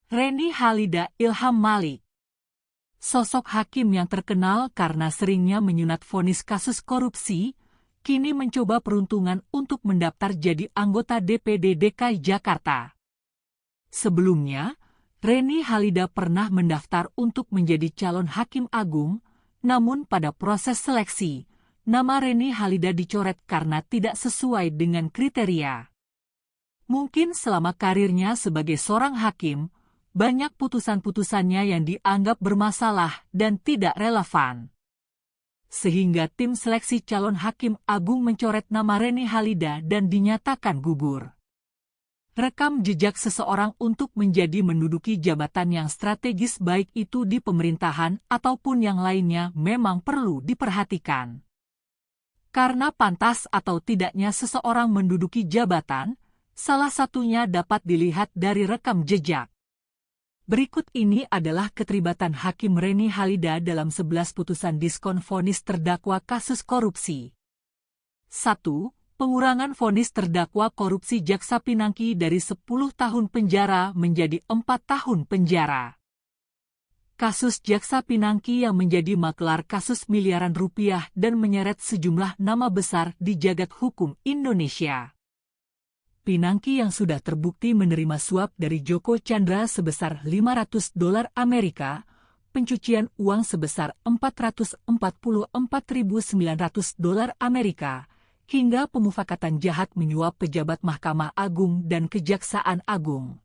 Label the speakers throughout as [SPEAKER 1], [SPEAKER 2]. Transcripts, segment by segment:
[SPEAKER 1] Reni Halida Ilham Malik. Sosok hakim yang terkenal karena seringnya menyunat vonis kasus korupsi, kini mencoba peruntungan untuk mendaftar jadi anggota DPD DKI Jakarta. Sebelumnya, Reni Halida pernah mendaftar untuk menjadi calon hakim agung, namun pada proses seleksi, nama Reni Halida dicoret karena tidak sesuai dengan kriteria. Mungkin selama karirnya sebagai seorang hakim, banyak putusan-putusannya yang dianggap bermasalah dan tidak relevan. Sehingga tim seleksi calon hakim agung mencoret nama Reni Halida dan dinyatakan gugur. Rekam jejak seseorang untuk menduduki jabatan yang strategis baik itu di pemerintahan ataupun yang lainnya memang perlu diperhatikan. Karena pantas atau tidaknya seseorang menduduki jabatan, salah satunya dapat dilihat dari rekam jejak. Berikut ini adalah keterlibatan Hakim Reni Halida dalam 11 putusan diskon vonis terdakwa kasus korupsi. 1. Pengurangan vonis terdakwa korupsi Jaksa Pinangki dari 10 tahun penjara menjadi 4 tahun penjara. Kasus Jaksa Pinangki yang menjadi makelar kasus miliaran rupiah dan menyeret sejumlah nama besar di jagat hukum Indonesia. Pinangki yang sudah terbukti menerima suap dari Joko Chandra sebesar $500 Amerika, pencucian uang sebesar $444.900 Amerika, hingga pemufakatan jahat menyuap pejabat Mahkamah Agung dan Kejaksaan Agung.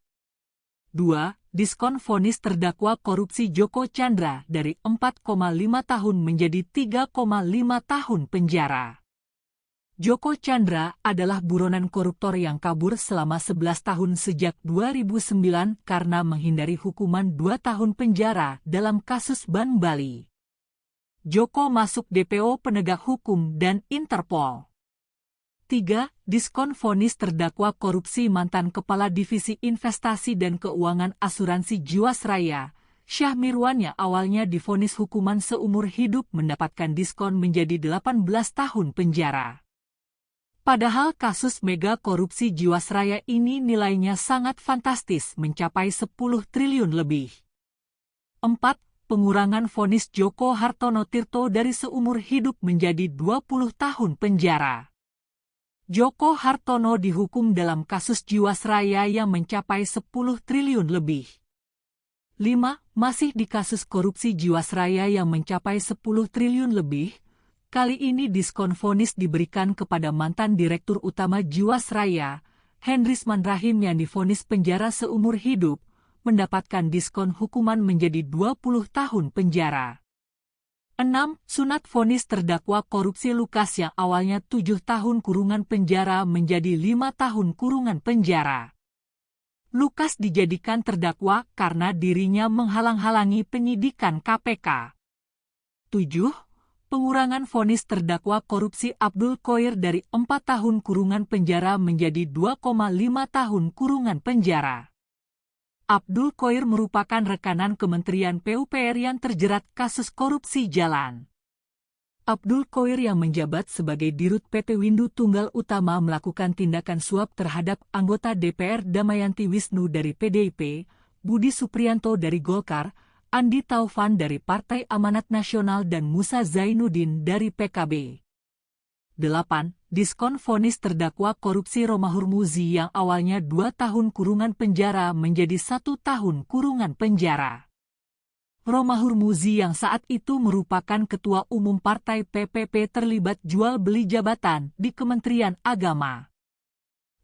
[SPEAKER 1] 2. Diskon vonis terdakwa korupsi Joko Chandra dari 4,5 tahun menjadi 3,5 tahun penjara. Joko Chandra adalah buronan koruptor yang kabur selama 11 tahun sejak 2009 karena menghindari hukuman 2 tahun penjara dalam kasus Ban Bali. Joko masuk DPO penegak hukum dan Interpol. 3. Diskon vonis terdakwa korupsi mantan Kepala Divisi Investasi dan Keuangan Asuransi Jiwasraya, Syah Mirwan yang awalnya divonis hukuman seumur hidup mendapatkan diskon menjadi 18 tahun penjara. Padahal kasus mega korupsi Jiwasraya ini nilainya sangat fantastis mencapai 10 triliun lebih. 4. Pengurangan vonis Joko Hartono Tirto dari seumur hidup menjadi 20 tahun penjara. Joko Hartono dihukum dalam kasus Jiwasraya yang mencapai 10 triliun lebih. 5. Masih di kasus korupsi Jiwasraya yang mencapai 10 triliun lebih, kali ini diskon vonis diberikan kepada mantan Direktur Utama Jiwasraya, Hendrisman Rahim yang divonis penjara seumur hidup, mendapatkan diskon hukuman menjadi 20 tahun penjara. 6. Sunat vonis terdakwa korupsi Lukas yang awalnya 7 tahun kurungan penjara menjadi 5 tahun kurungan penjara. Lukas dijadikan terdakwa karena dirinya menghalang-halangi penyidikan KPK. 7. Pengurangan vonis terdakwa korupsi Abdul Qoir dari 4 tahun kurungan penjara menjadi 2,5 tahun kurungan penjara. Abdul Qoir merupakan rekanan Kementerian PUPR yang terjerat kasus korupsi jalan. Abdul Qoir yang menjabat sebagai Dirut PT Windu Tunggal Utama melakukan tindakan suap terhadap anggota DPR Damayanti Wisnu dari PDIP, Budi Supriyanto dari Golkar, Andi Taufan dari Partai Amanat Nasional dan Musa Zainuddin dari PKB. 8. Diskon vonis terdakwa korupsi Romahur Muzi yang awalnya 2 tahun kurungan penjara menjadi 1 tahun kurungan penjara. Romahur Muzi yang saat itu merupakan Ketua Umum Partai PPP terlibat jual beli jabatan di Kementerian Agama.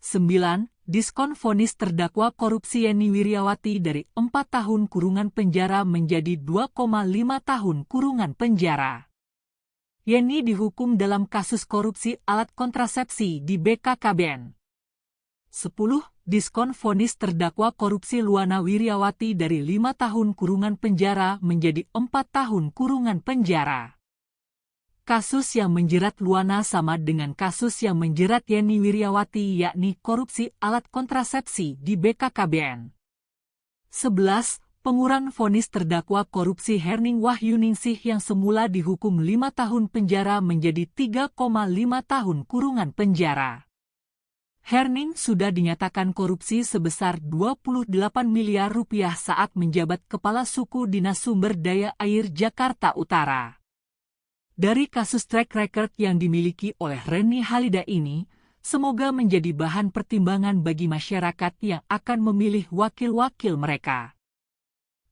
[SPEAKER 1] 9. Diskon vonis terdakwa korupsi Yeni Wiryawati dari 4 tahun kurungan penjara menjadi 2,5 tahun kurungan penjara. Yeni dihukum dalam kasus korupsi alat kontrasepsi di BKKBN. 10. Diskon vonis terdakwa korupsi Luana Wiryawati dari 5 tahun kurungan penjara menjadi 4 tahun kurungan penjara. Kasus yang menjerat Luana sama dengan kasus yang menjerat Yeni Wiryawati yakni korupsi alat kontrasepsi di BKKBN. 11. Pengurangan vonis terdakwa korupsi Herning Wahyuningsih yang semula dihukum 5 tahun penjara menjadi 3,5 tahun kurungan penjara. Herning sudah dinyatakan korupsi sebesar 28 miliar rupiah saat menjabat Kepala Suku Dinas Sumber Daya Air Jakarta Utara. Dari kasus track record yang dimiliki oleh Reni Halida ini, semoga menjadi bahan pertimbangan bagi masyarakat yang akan memilih wakil-wakil mereka.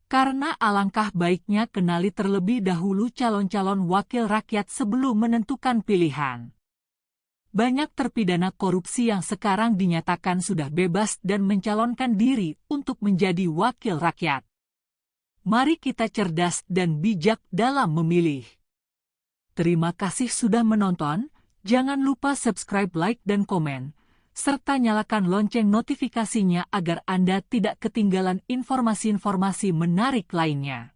[SPEAKER 1] Karena alangkah baiknya kenali terlebih dahulu calon-calon wakil rakyat sebelum menentukan pilihan. Banyak terpidana korupsi yang sekarang dinyatakan sudah bebas dan mencalonkan diri untuk menjadi wakil rakyat. Mari kita cerdas dan bijak dalam memilih. Terima kasih sudah menonton, jangan lupa subscribe, like, dan komen, serta nyalakan lonceng notifikasinya agar Anda tidak ketinggalan informasi-informasi menarik lainnya.